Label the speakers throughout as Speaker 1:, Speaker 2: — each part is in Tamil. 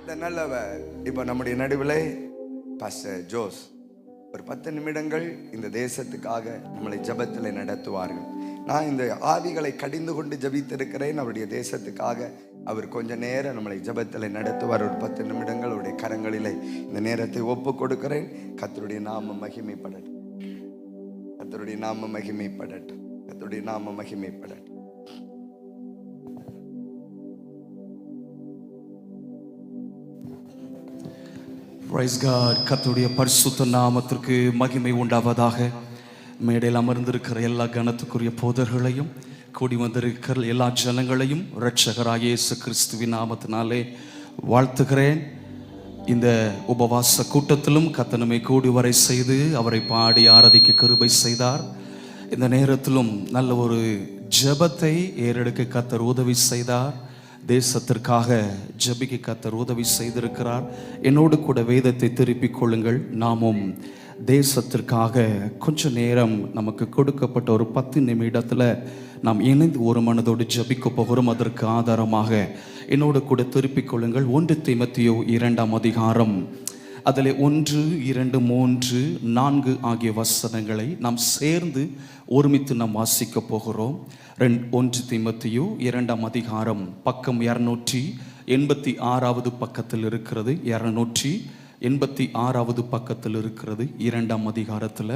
Speaker 1: நல்லவர். இப்போ நம்முடைய நடுவில் பாஸ்டர் ஜோஸ் ஒரு 10 நிமிடங்கள் இந்த தேசத்துக்காக நம்மளை ஜெபத்தில் நடத்துவார்கள். நான் இந்த ஆவிகளை கடிந்து கொண்டு ஜெபித்திருக்கிறேன். அவருடைய தேசத்துக்காக அவர் கொஞ்ச நேரம் நம்மளை ஜெபத்தில் நடத்துவார். ஒரு 10 நிமிடங்கள் அவருடைய கரங்களிலே இந்த நேரத்தை ஒப்பு கொடுக்கிறேன். கர்த்தருடைய நாமம் மகிமைப்படட்டும். கர்த்தருடைய நாமம் மகிமைப்படட்டும். கர்த்தருடைய நாமம் மகிமைப்படட்டும்.
Speaker 2: Praise God. கர்த்தருடைய பரிசுத்த நாமத்திற்கு மகிமை உண்டாவதாக. மேடையில் அமர்ந்திருக்கிற எல்லா கனத்துக்குரிய போதர்களையும் கூடி வந்திருக்கிற எல்லா ஜனங்களையும் இரட்சகராகிய இயேசு கிறிஸ்துவின் நாமத்தினாலே வாழ்த்துகிறேன். இந்த உபவாச கூட்டத்திலும் கர்த்தர் நம்மை கூடி வரை செய்து அவரை பாடி ஆராதிக்க கிருபை செய்தார். இந்த நேரத்திலும் நல்ல ஒரு ஜெபத்தை ஏறெடுக்க கர்த்தர் உதவி செய்தார். தேசத்திற்காக ஜெபிக்க கர்த்தர் உதவி செய்திருக்கிறார். என்னோடு கூட வேதத்தை திருப்பிக் கொள்ளுங்கள். நாமும் தேசத்திற்காக கொஞ்ச நேரம் நமக்கு கொடுக்கப்பட்ட ஒரு 10 நிமிடத்தில் நாம் இணைந்து ஒரு மனதோடு ஜெபிக்க போகிறோம். அதற்கு ஆதாரமாக என்னோடு கூட திருப்பிக் கொள்ளுங்கள். 1 தீமோத்தேயு 2ஆம் அதிகாரம் அதில் 1, 2, 3, 4 ஆகிய வசனங்களை நாம் சேர்ந்து ஒருமித்து நாம் வாசிக்க போகிறோம். 1 தீமோத்தேயு 2ஆம் அதிகாரம் பக்கம் 286வது பக்கத்தில் இருக்கிறது. 286வது பக்கத்தில் இருக்கிறது. 2ஆம் அதிகாரத்தில்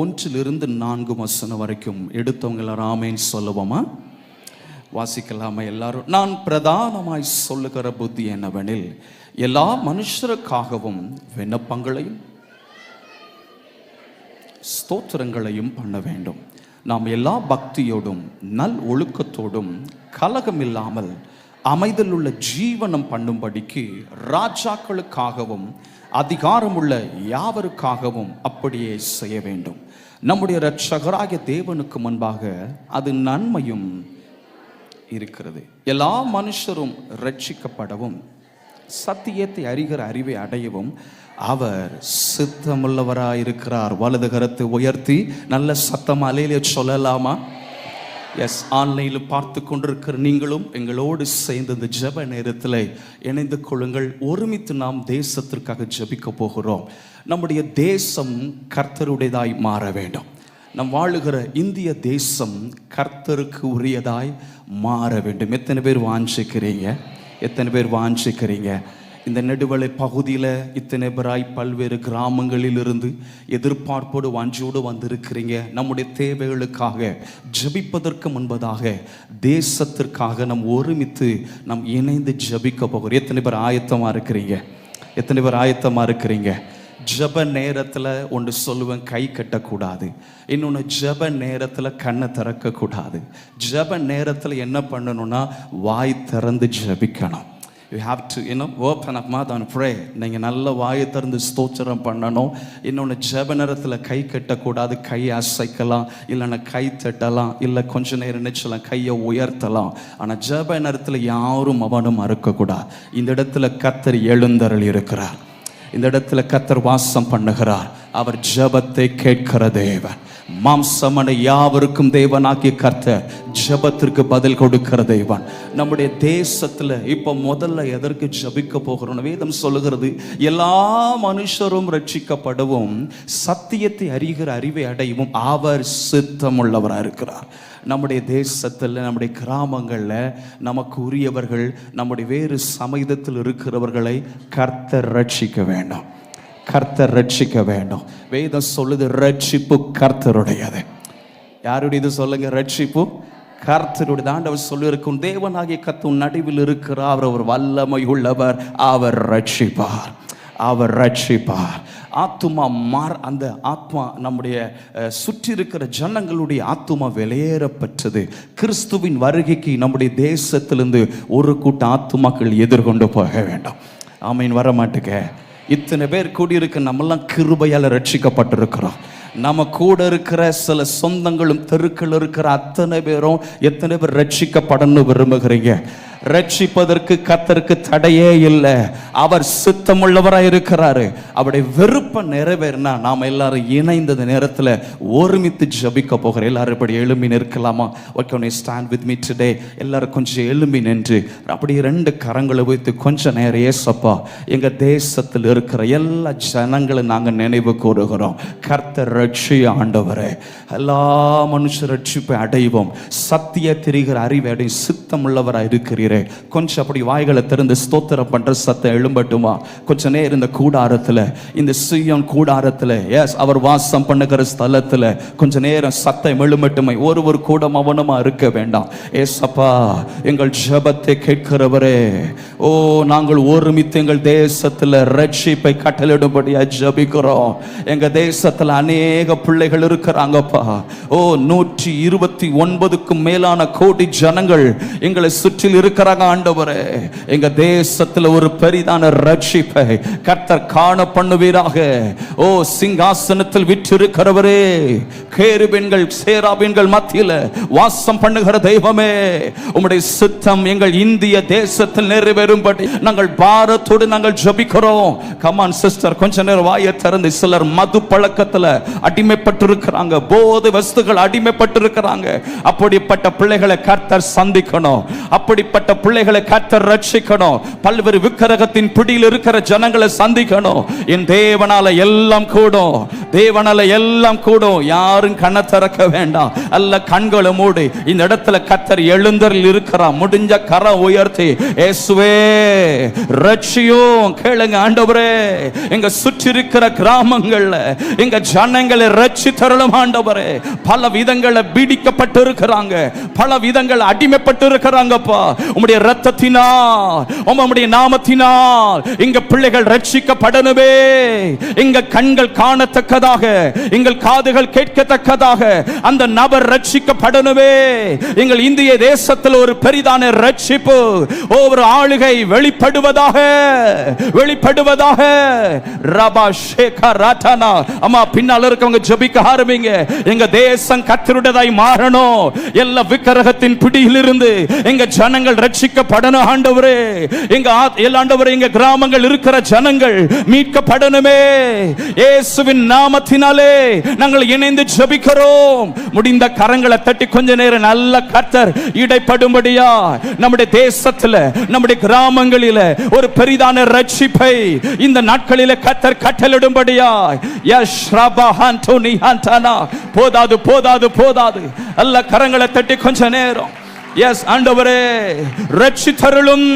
Speaker 2: 1லிருந்து 4 வசனம் வரைக்கும் எடுத்தவங்கள ஆமென் சொல்லுவோமா? வாசிக்கலாமா எல்லாரும்? நான் பிரதானமாய் சொல்லுகிற புத்தி என்னவெனில், எல்லா மனுஷருக்காகவும் விண்ணப்பங்களையும் ஸ்தோத்திரங்களையும் பண்ண வேண்டும். நாம் எல்லா பக்தியோடும் நல் ஒழுக்கத்தோடும் கலகமில்லாமல் அமைதலுள்ள ஜீவனம் பண்ணும்படிக்கு ராஜாக்களுக்காகவும் அதிகாரமுள்ள யாவருக்காகவும் அப்படியே செய்ய வேண்டும். நம்முடைய இரட்சகராகிய தேவனுக்கு முன்பாக அது நன்மையும் இருக்கிறது. எல்லா மனுஷரும் ரட்சிக்கப்படவும் சத்தியத்தை அறிகிற அறிவை அடையவும் அவர் சித்தமுள்ளவராயிருக்கிறார். வலது கரத்தை உயர்த்தி நல்ல சத்தம் அலையிலே சொல்லலாமா? எஸ். ஆன்லைனில் பார்த்து கொண்டிருக்கிற நீங்களும் எங்களோடு சேர்ந்து இந்த ஜெப நேரத்தில் இணைந்து கொள்ளுங்கள். ஒருமித்து நாம் தேசத்திற்காக ஜெபிக்க போகிறோம். நம்முடைய தேசம் கர்த்தருடையதாய் மாற வேண்டும். நம் வாழுகிற இந்திய தேசம் கர்த்தருக்கு உரியதாய் மாற வேண்டும். எத்தனை பேர் வாஞ்சிக்கிறீங்க? எத்தனை பேர் வாஞ்சிக்கிறீங்க? இந்த நெடுவளை பகுதியில் இத்தனை பேராய் பல்வேறு கிராமங்களில் இருந்து எதிர்பார்ப்போடு வாஞ்சியோடு வந்திருக்கிறீங்க. நம்முடைய தேவைகளுக்காக ஜெபிப்பதற்கு முன்பதாக தேசத்திற்காக நம் ஒருமித்து நாம் இணைந்து ஜெபிக்க போகிறோம். எத்தனை பேர் ஆயத்தமாக இருக்கிறீங்க? எத்தனை பேர் ஆயத்தமாக இருக்கிறீங்க? ஜெப நேரத்தில் ஒன்று சொல்லுவேன், கை கட்டக்கூடாது. இன்னொன்று, ஜெப நேரத்தில் கண்ணை திறக்கக்கூடாது. ஜெப நேரத்தில் என்ன பண்ணணும்னா வாய் திறந்து ஜெபிக்கணும். You have to open up mouth and pray. நீங்கள் நல்ல வாயை திறந்து ஸ்தோத்திரம் பண்ணணும். இன்னொன்று, ஜெப நேரத்தில் கை கட்டக்கூடாது. கை அசைக்கலாம், இல்லைன்னா கை தட்டலாம், இல்லை கொஞ்ச நேரம் நினைச்சலாம், கையை உயர்த்தலாம். ஆனால் ஜெப நேரத்தில் யாரும் அவனும் மறுக்கக்கூடாது. இந்த இடத்துல கர்த்தர் எழுந்தருள் இருக்கிறார். இந்த இடத்துல கர்த்தர் வாசம் பண்ணுகிறார். அவர் ஜெபத்தை கேட்கிற தேவன். மாம்சமனை யாவருக்கும் தேவனாகிய கர்த்தர் ஜெபத்திற்கு பதில் கொடுக்கிற தேவன். நம்முடைய தேசத்துல இப்ப முதல்ல எதற்கு ஜெபிக்க போகிறோம்? வேதம் சொல்லுகிறது, எல்லா மனுஷரும் ரட்சிக்கப்படவும் சத்தியத்தை அறிகிற அறிவை அடையவும் அவர் சித்தமுள்ளவராக இருக்கிறார். நம்முடைய தேசத்தில், நம்முடைய கிராமங்களில் நமக்கு உரியவர்கள், நம்முடைய வேறு சமயத்தில் இருக்கிறவர்களை கர்த்தர் ரட்சிக்க வேண்டும். கர்த்தர் ரட்சிக்க வேண்டும். வேதம் சொல்லுது, ரட்சிப்பு கர்த்தருடையது. யாருடையது சொல்லுங்க? ரட்சிப்பு கர்த்தருடைய. ஆண்டவர் சொல்லியிருக்கும், தேவனாகிய கர்த்தர் நடுவில் இருக்கிறார், அவர் வல்லமை உள்ளவர், அவர் ரட்சிப்பார், அவர் ரட்சிப்பார். ஆத்துமா அந்த ஆத்மா நம்முடைய சுற்றி இருக்கிற ஜனங்களுடைய ஆத்துமா வெளியேறப்பட்டது. கிறிஸ்துவின் வருகைக்கு நம்முடைய தேசத்திலிருந்து ஒரு கூட்ட ஆத்துமாக்கள் எதிர்கொண்டு போக வேண்டும். ஆமீன். வர மாட்டுக்க. இத்தனை பேர் கூடியிருக்க நம்மெல்லாம் கிருபையால் ரட்சிக்கப்பட்டிருக்கிறோம். நம்ம கூட இருக்கிற சில சொந்தங்களும் தெருக்கள் இருக்கிற அத்தனை பேரும் எத்தனை பேர் ரட்சிக்கப்படணும்னு விரும்புகிறீங்க? ரட்சிப்பதற்கு கர்த்தருக்கு தடையே இல்லை. அவர் சித்தமுள்ளவராய் இருக்கிறாரு. அவருடைய விருப்பம் நிறைவேறினா நாம் எல்லாரும் இணைந்த நேரத்தில் ஒருமித்து ஜபிக்க போகிறோம். எல்லாரும் இப்படி எழும்பி நிற்கலாமா? Stand with me today. எல்லாரும் கொஞ்சம் எழும்பி நின்று அப்படி 2 கரங்களை வைத்து கொஞ்ச நேரம், ஏசப்பா, எங்க தேசத்தில் இருக்கிற எல்லா ஜனங்களை நாங்கள் நினைவு கூறுகிறோம். கர்த்தர் ரட்சிய ஆண்டவரே, எல்லா மனுஷர் ரட்சிப்பை அடைவோம், சத்திய தெரிகிற அறிவை அடையும் சித்தம் உள்ளவராக இருக்கிறீரே. கொஞ்சம் அப்படி வாய்களை திறந்து ஸ்தோத்திரம் பண்ற சத்தம் எழும்பட்டுமா? கொஞ்ச நேரம் இந்த கூடாரத்தில், இந்த சீயோன் கூடாரத்தில், எஸ், அவர் வாசம் பண்ணுகிற ஸ்தலத்தில் கொஞ்ச நேரம் சத்தம் எழும்பட்டுமை. ஒரு கூட மௌனமா இருக்க வேண்டாம். ஏசப்பா, எங்கள் ஜெபத்தை கேட்கிறவரே, ஓ, நாங்கள் ஒருமித்து எங்கள் தேசத்தில் ரட்சிப்பை கட்டளிடும்படியா ஜெபிக்கிறோம். எங்க தேசத்தில் அநேக பிள்ளைகள் இருக்கிறாங்கப்பா. ஓ, 129க்கும் மேலான கோடி ஜனங்கள் எங்களை சுற்றில் இருக்கிறாங்க ஆண்டவரே. எங்க தேசத்தில் ஒரு பெரிதான ரட்சிப்பை கர்த்தர் காண பண்ணுவீராக. ஓ, சிங்காசனத்தில் விற்றிருக்கிறவரே, கேருபீன்கள் சேராபீன்கள் மத்தியில் வாசம் பண்ணுகிற தெய்வமே, உம்முடைய சித்தம் எங்கள் இந்திய தேசத்தில் நிறைவேறும்படி நாங்கள் பாரத்தோடு நாங்கள் ஜெபிக்கிறோம். கமான் சிஸ்டர், கொஞ்ச நேரம் வாயை திறந்து. சிலர் மது பழக்கத்தில் அடிமைப்பட்டிருக்கிறாங்க, போதை வஸ்துகள் அடிமைப்பட்டிருக்கிறாங்க. அப்படிப்பட்ட பிள்ளைகளை கர்த்தர் சந்திக்கணும். அப்படிப்பட்ட பிள்ளைகளை கர்த்தர் ரட்சிக்கணும். பல்வேறு விக்கிரகத்தின் பிடியில் இருக்கிற ஜனங்களை சந்திக்கணும். என் தேவனால எல்லாம் கூடும், தேவனால எல்லாம் கூடும். யாரும் கண்ணை திறக்க வேண்டாம். அல்ல கண்களை மூடி இந்த இடத்துல கர்த்தர் எழுந்தரில் இருக்கிறார். முடிஞ்ச கரம் உயர்த்தி, இயேசுவே ரட்சியும் கேளுங்க ஆண்டவரே. எங்க சுற்றி இருக்கிற கிராமங்கள்ல எங்க ஜனங்களை ரட்சித்தருளும் ஆண்டவரே. பல விதங்களை பீடிக்கப்பட்டு இருக்கிறாங்க, பல விதங்கள் அடிமைப்பட்டு இருக்கிறாங்கப்பா. உம்முடைய இரத்தத்தினால், உம்முடைய நாமத்தினால் எங்க பிள்ளைகள் ரட்சிக்கப்படணுமே. எங்க கண்கள் காணத்தக்கதாக, எங்கள் காதுகள் கேட்கத்தக்கதாக அந்த நபர் ரட்சிக்கப்படணுமே. எங்கள் இந்திய தேசத்தில் ஒரு பெரிதான ரட்சிப்பு, ஒரு ஆளுகை வெளிப்படுவதாக, வெளிப்படுவதாக. ரபா ஷேகா ராட்டானா. அம்மா, பின்னால் இருக்கவங்க ஜெபிக்க ஆரம்பிங்க. எங்க தேசம் கர்த்தருடையதாய் மாறணும். எல்லா விக்கிரகத்தின் பிடியில் இருந்து எங்க ஜனங்கள் ரட்சிக்கப்படணும் ஆண்டவரே. எங்க ஆண்டவரே, எங்க கிராமங்கள் இருக்கிற ஜனங்கள் மீட்கப்படணுமே. இயேசுவின் நாமத்தினாலே நாங்கள் இணைந்து ஜெபிக்கிறோம். முடிந்த கரங்களை தட்டி கொஞ்ச நேரம் நல்ல கர்த்தர் இடைப்படும்படியா நம்முடைய தேசத்துல, நம்முடைய கிராமங்களில ஒரு பெரிதான ரட்சிப்பை இந்த நாட்களில கர்த்தர் கட்டளிடும்படியா. போதாது போதாது போதாது. அல்ல கரங்களை தட்டி கொஞ்ச நேரம். எஸ் ஆண்டவரே, ரட்சித்தருளும்.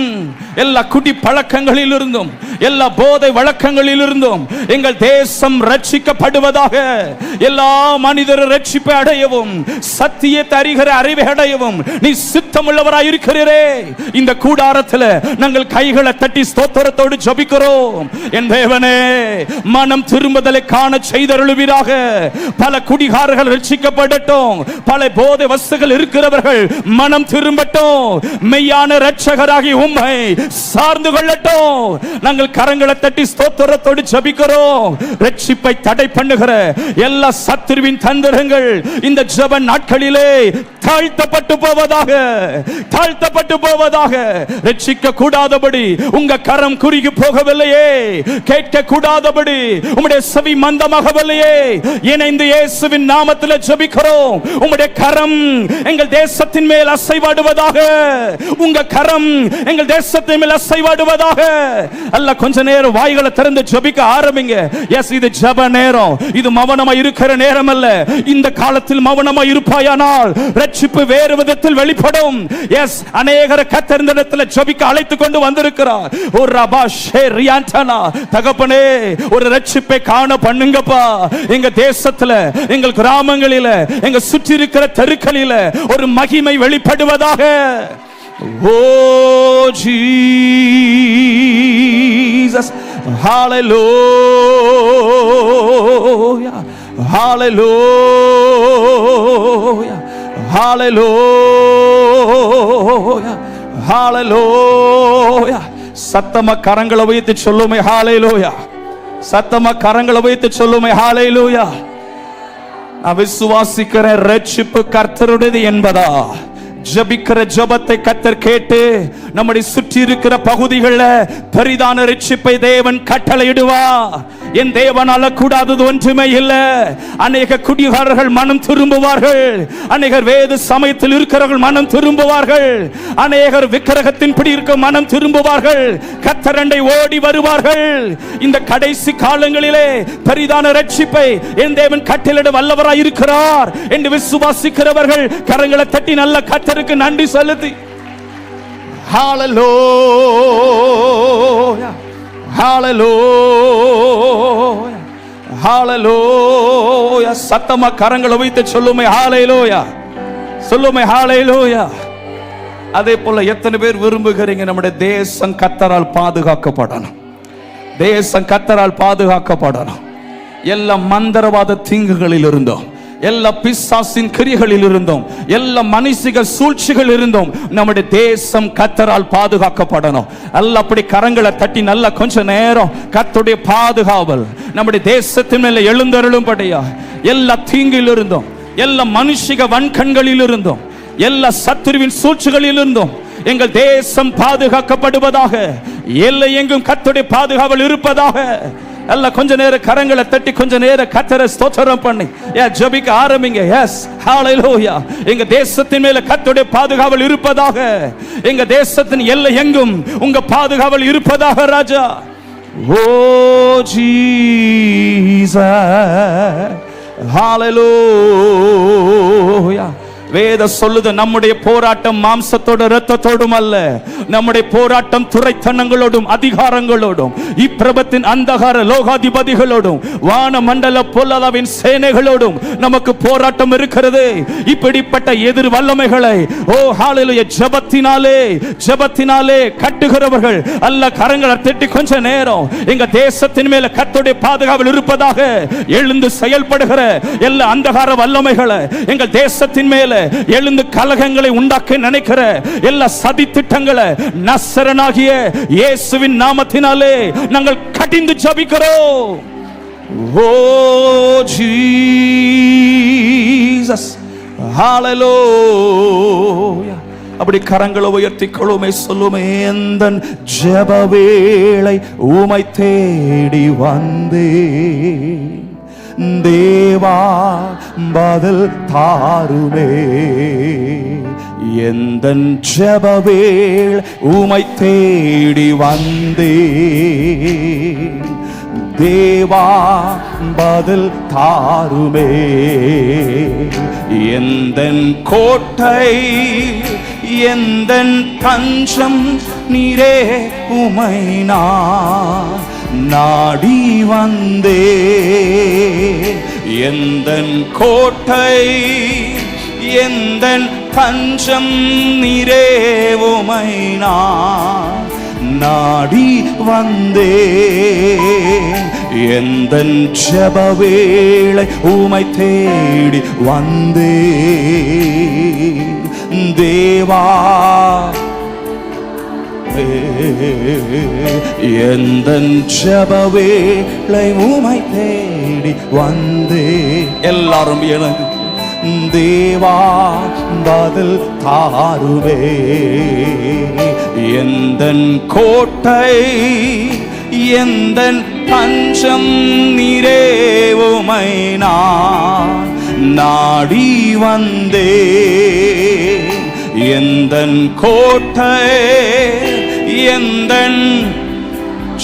Speaker 2: எல்லா குடி பழக்கங்களில் இருந்தும், எல்லா போதை வழக்கங்களில் இருந்தும் எங்கள் தேசம் ரட்சிக்கப்படுவதாக. எல்லா மனிதரும் ரட்சிப்பை அடையவும், சத்தியத்தை அறிகிற அறிவை அடையவும் நீ சித்தமுள்ளவராய் இருக்கிறீரே. இந்த கூடாரத்தில் நாங்கள் கைகளை தட்டி ஸ்தோத்திரத்தோடு ஜெபிக்கிறோம். என் தேவனே, மனம் திரும்புதலை காண செய்தருளுவீராக. பல குடிகாரர்கள் ரட்சிக்கப்படட்டும், பல போதை வஸ்துகள் இருக்கிறவர்கள் மனம் திரும்பட்டும், மெய்யான இரட்சகராகி உம்மை சார்ந்து கொள்ளட்டும். நாங்கள் கரங்களை தட்டி ஸ்தோத்திரத்தோடு ஜெபிக்கிறோம். ரட்சிப்பை தடை பண்ணுகிற எல்லா சத்துருவின் தந்திரங்கள் இந்த ஜெப நாட்களிலே தாழ்த்தப்பட்டு போவதாக, தாழ்த்தப்பட்டு போவதாக. ரட்சிக்க கூடாதபடி உங்க கரம் குறுகி போகவில்லையே, கேட்க கூடாதபடி உம்முடைய செவி மந்தமாகவில்லையே. இணைந்து இயேசுவின் நாமத்தில் ஜெபிக்கிறோம். உம்முடைய கரம் எங்கள் தேசத்தின் மேல் அசைவாடுவதாக, உங்க கரம் எங்கள் தேசத்தின் மேல் அசைவாடுவதாக. அல்ல கொஞ்ச நேரம் வாய்களை திறந்து ஜெபிக்க ஆரம்பிங்க. எஸ், இது ஜெப நேரம், இது மௌனமா இருக்கிற நேரம் அல்ல. இந்த காலத்தில் மௌனமா இருப்பாயானால் ரட்சிப்பு வேறு விதத்தில் வெளிப்படும். எஸ், அநேகர கர்த்தர் இந்த இடத்தில் ஜெபிக்க அழைத்து கொண்டு வந்திருக்கிறார். ஒரு ரபா ஷேரியாண்டனா, தகப்பனே, ஒரு ரட்சிப்பை காண பண்ணுங்கப்பா. எங்க தேசத்துல, எங்கள் கிராமங்களில, எங்க சுற்றி இருக்கிற தெருக்களில ஒரு மகிமை வெளிப்படுவதாக. Oh Jesus, hallelujah, hallelujah, hallelujah, hallelujah. சத்தமா கரங்களை வைத்து சொல்லுமே ஹalleluya. சத்தமா கரங்களை வைத்து சொல்லுமே ஹalleluya. நான் விசுவாசிக்கிறேன், ரட்சிப்பு கர்த்தருடையது என்பதா, ஜபிக்கிற ஜபத்தை கர்த்தர் கேட்டு நம்முடைய சுற்றி இருக்கிற பகுதிகளில் பெரிதான ரட்சிப்பை தேவன் கட்டளையிடுவார். என் தேவனால கூடாதது ஒன்றுமே இல்லை. அநேக குடிகாரர்கள் மனம் திரும்புவார்கள். அநேகர் வேத சமயத்தில் இருக்கிறவர்கள் மனம் திரும்புவார்கள். அநேகர் விக்கிரகத்தின் பிடி இருக்க மனம் திரும்புவார்கள். கர்த்தரண்டை ஓடி வருவார்கள். இந்த கடைசி காலங்களிலே பெரிதான ரட்சிப்பை என் தேவன் கட்டளையிட வல்லவராய் இருக்கிறார் என்று விசுவாசிக்கிறவர்கள் கரங்களை தட்டி நல்ல கர்த்தருக்கு நன்றி செலுத்தி ஹalleluya ஹalleluya ஹalleluya சத்தமா கரங்களை வைத்து சொல்லுமே ஹalleluya சொல்லுமே ஹalleluya. அதே போல எத்தனை பேர் விரும்புகிறீங்க நம்முடைய தேசம் கர்த்தரால் பாதுகாக்கப்படணும்? தேசம் கர்த்தரால் பாதுகாக்கப்படணும். எல்லா மந்திரவாத தீங்குகளில் இருந்தோம், எல்லா பிசாசின் கிரியைகளில் இருந்தோம், எல்லா மனுஷிக சூழ்ச்சிகள் இருந்தோம் நம்முடைய தேசம் கர்த்தரால் பாதுகாக்கப்படணும். அல்ல அப்படி கரங்களை தட்டி நல்ல கொஞ்ச நேரம் கர்த்தருடைய பாதுகாவல் நம்முடைய தேசத்தின் மேல எழுந்தருளும்படியா எல்லா தீங்கில் இருந்தோம், எல்லா மனுஷிக வன்கண்களில் இருந்தோம், எல்லா சத்துருவின் சூழ்ச்சிகளில் இருந்தோம் எங்கள் தேசம் பாதுகாக்கப்படுவதாக. எல்லை எங்கும் கர்த்தருடைய பாதுகாவல் இருப்பதாக. அல்ல கொஞ்ச நேரம் கரங்களை தட்டி கொஞ்ச நேரம் கர்த்தரை ஸ்தோத்திரம் பண்ணி ஜெபிக்க ஆரம்பிங்க. எஸ் ஹalleluya. எங்க தேசத்தின் மேல கர்த்தருடைய பாதுகாவல் இருப்பதாக. எங்க தேசத்தின் எல்லை எங்கும் உங்க பாதுகாவல் இருப்பதாக ராஜா. ஓ ஜீசஸ் ஹalleluya. வேத சொல்லுது நம்முடைய போராட்டம் மாம்சத்தோட இரத்தத்தோடும் அல்ல, நம்முடைய போராட்டம் துரைத்தனங்களோடும் அதிகாரங்களோடும் இப்பிரபத்தின் அந்தகார லோகாதிபதிகளோடும் வான மண்டல பொல்லாதவின் சேனைகளோடும் நமக்கு போராட்டம் இருக்கிறது. இப்படிப்பட்ட எதிர் வல்லமைகளை ஓ ஹalleluya ஜெபத்தினாலே கட்டுகிறவர்கள் அல்ல கரங்களை தட்டி கொஞ்ச நேரம் எங்க தேசத்தின் மேல கர்த்தருடைய பாதுகாவல் இருப்பதாக எழுந்து செயல்படுகிற எல்லா அந்தகார வல்லமைகளை எங்க தேசத்தின் மேல எழுந்து கலகங்களை உண்டாக்க நினைக்கிற எல்லா சதி திட்டங்களை நசரனாகிய இயேசுவின் நாமத்தினாலே நாங்கள் கடிந்து ஜெபிக்கிறோம். ஓ ஜீசஸ் ஹalleluya. அப்படி கரங்களை உயர்த்தி கொள்ளுமே சொல்லுமே. எந்தன் ஜெப வேளை உம்மை தேடி வந்தே தேவா பதில் தாருமே. எந்தன் ஜெப வேளை உம்மை தேடி வந்தே தேவா பதில் தாருமே. எந்தன் கோட்டை எந்தன் தஞ்சம் நீரே உம்மை நான் நாடி வந்தே. எந்தன் கோட்டை எந்தன் தஞ்சம் நீரே உம்மை நான் நாடி வந்தே. எந்தன் ஜெப வேளை உம்மை தேடி வந்தே தேவா. எந்தன் ஜெப வேளை உம்மை தேடி வந்தே. எல்லாரும் எனக்கு தேவா பதில் தாருவே. எந்தன் கோட்டை எந்தன் பஞ்சம் நீரே உம்மை நான் நாடி வந்தே. எந்தன் கோட்டை எந்தன்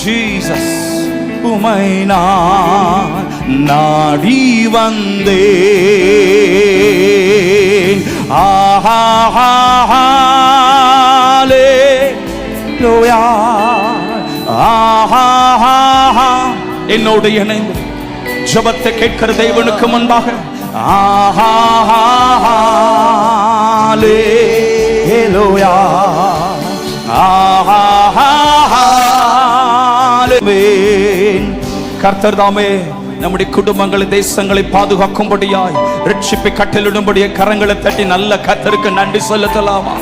Speaker 2: ஜீசஸ் உம்மை நான் நாடி வந்தே. ஹalleluya. என்னோடு இணைந்து ஜெபத்தை கேட்கிற தேவனுக்கு முன்பாக ஹalleluya. கர்த்தர் தாமே நம்முடைய குடும்பங்களை தேசங்களை பாதுகாக்கும்படியாய் ரட்சிப்பை கட்டளிடும்படியே கரங்களை தட்டி நல்ல கர்த்தருக்கு நன்றி செலுத்தலாமா?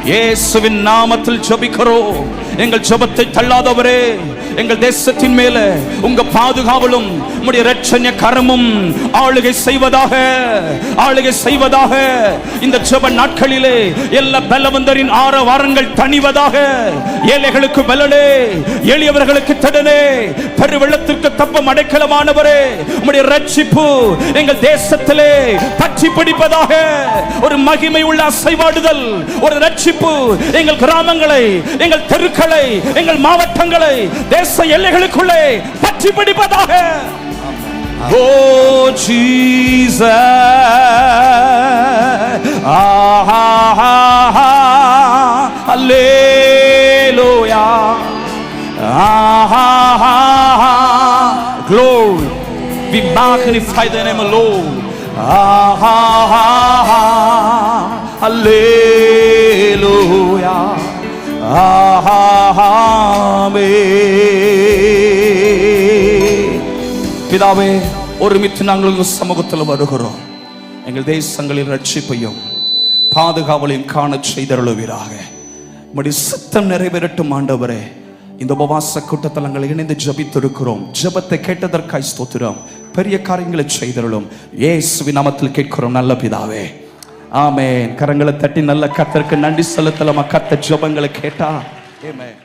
Speaker 2: இயேசுவின் நாமத்தில் ஜெபிக்கிறோம். எங்கள் ஜெபத்தை தள்ளாதவரே, எங்கள் தேசத்தின் மேல உங்க பாதுகாவலும் உம்முடைய இரட்சண்ய கரமும் ஆளுகை செய்வதாக, ஆளுகை செய்வதாக. இந்த ஜெப நாட்களிலே எல்லா பலவந்தரின் ஆரவாரங்கள் தணிவதாக. ஏழைகளுக்கு பலனே, எளியவர்களுக்கு தடனே, பெருவெள்ளத்திற்கு தப்பம் அடைக்கலமானவரே, உம்முடைய ரட்சிப்பு எங்கள் தேசத்திலே பற்றி பிடிப்பதாக. ஒரு மகிமை உள்ள அசைவாடுதல், ஒரு ரட்சிப்பு எங்கள் கிராமங்களை, எங்கள் தெருக்களை, எங்கள் மாவட்டங்களை, தேச எல்லைகளுக்குள்ளே பற்றி பிடிப்பதாக. Oh Jesus, Hallelujah, glory, we magnify the name of Lord. Hallelujah, பிதாவே, ஒருமித்து நாங்கள் உங்கள் சமூகத்தில் வருகிறோம். எங்கள் தேசங்களில் ரட்சிப்பையும் பாதுகாவலையும் காண செய்தருளுவீராக. உம்முடைய சித்தம் நிறைவேறட்டும் ஆண்டவரே. இந்த உபவாச கூட்டத்தில் நாங்கள் இணைந்து ஜெபித்திருக்கிறோம். ஜெபத்தை கேட்டதற்காய் ஸ்தோத்திரம். பெரிய காரியங்களை செய்தருளும். இயேசுவின் நாமத்தில் கேட்கிறோம் நல்ல பிதாவே, ஆமென். கரங்களை தட்டி நல்ல கர்த்தருக்கு நன்றி செலுத்தலாமா? கர்த்தர் ஜெபங்களை கேட்டா. ஆமென்.